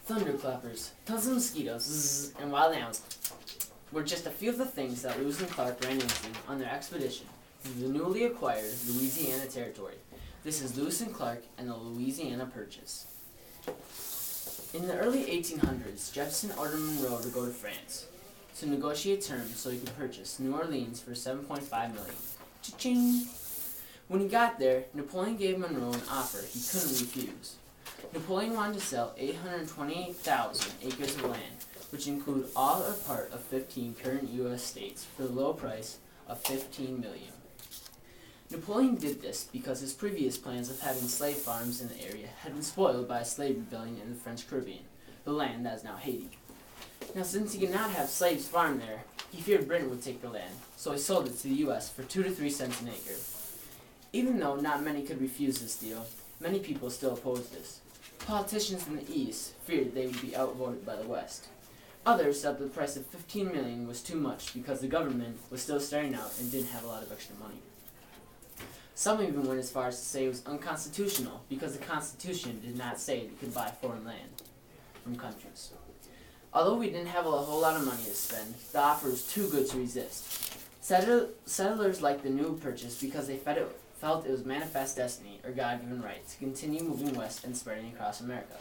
Thunderclappers, tons of mosquitoes, zzz, and wild animals were just a few of the things that Lewis and Clark ran into on their expedition through the newly acquired Louisiana territory. This is Lewis and Clark and the Louisiana Purchase. In the early 1800s, Jefferson ordered Monroe to go to France to negotiate terms so he could purchase New Orleans for $7.5 million. Cha-ching! When he got there, Napoleon gave Monroe an offer he couldn't refuse. Napoleon wanted to sell 828,000 acres of land, which include all or part of 15 current U.S. states, for the low price of $15 million. Napoleon did this because his previous plans of having slave farms in the area had been spoiled by a slave rebellion in the French Caribbean, the land that is now Haiti. Now, since he could not have slaves farmed there, he feared Britain would take the land, so he sold it to the U.S. for 2 to 3 cents an acre. Even though not many could refuse this deal, many people still opposed this. Politicians in the East feared they would be outvoted by the West. Others said the price of $15 million was too much because the government was still starting out and didn't have a lot of extra money. Some even went as far as to say it was unconstitutional because the Constitution did not say they could buy foreign land from countries. Although we didn't have a whole lot of money to spend, the offer was too good to resist. Settlers liked the new purchase because they felt it was manifest destiny or God-given right to continue moving west and spreading across America.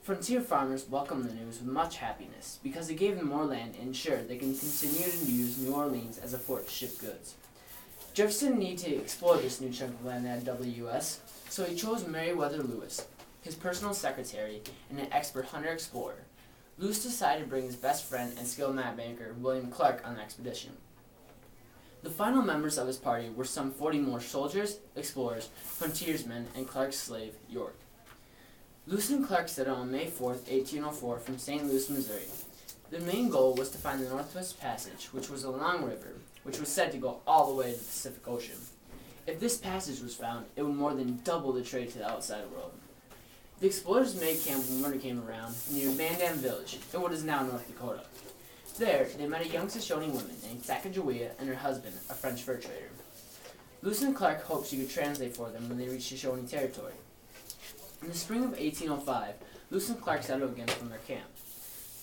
Frontier farmers welcomed the news with much happiness because it gave them more land and ensured they could continue to use New Orleans as a port to ship goods. Jefferson needed to explore this new chunk of land at WS, so he chose Meriwether Lewis, his personal secretary and an expert hunter-explorer. Lewis decided to bring his best friend and skilled map banker, William Clark, on the expedition. The final members of his party were some 40 more soldiers, explorers, frontiersmen, and Clark's slave, York. Lewis and Clark set out on May 4, 1804, from St. Louis, Missouri. Their main goal was to find the Northwest Passage, which was a long river, which was said to go all the way to the Pacific Ocean. If this passage was found, it would more than double the trade to the outside world. The explorers made camp when winter came around near Van Dam Village, in what is now North Dakota. There, they met a young Shoshone woman named Sacagawea and her husband, a French fur trader. Lewis and Clark hoped she could translate for them when they reached Shoshone territory. In the spring of 1805, Lewis and Clark set out again from their camp.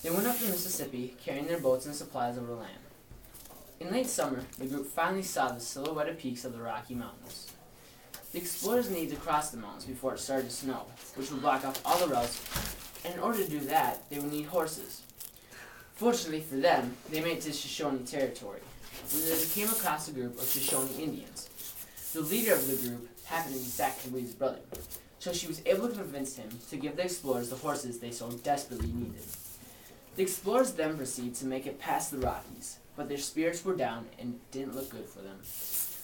They went up the Mississippi, carrying their boats and supplies over land. In late summer, the group finally saw the silhouetted peaks of the Rocky Mountains. The explorers needed to cross the mountains before it started to snow, which would block off all the routes, and in order to do that, they would need horses. Fortunately for them, they made it to Shoshone territory, when they came across a group of Shoshone Indians. The leader of the group happened to be Sacagawea's brother, so she was able to convince him to give the explorers the horses they so desperately needed. The explorers then proceeded to make it past the Rockies, but their spirits were down and it didn't look good for them.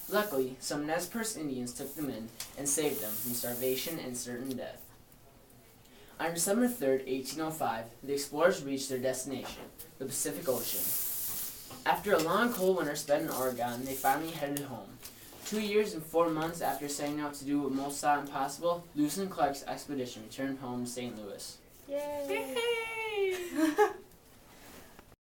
Luckily, some Nez Perce Indians took them in and saved them from starvation and certain death. On December 3, 1805, the explorers reached their destination, the Pacific Ocean. After a long cold winter spent in Oregon, they finally headed home. 2 years and 4 months after setting out to do what most thought impossible, Lewis and Clark's expedition returned home to St. Louis. Yay!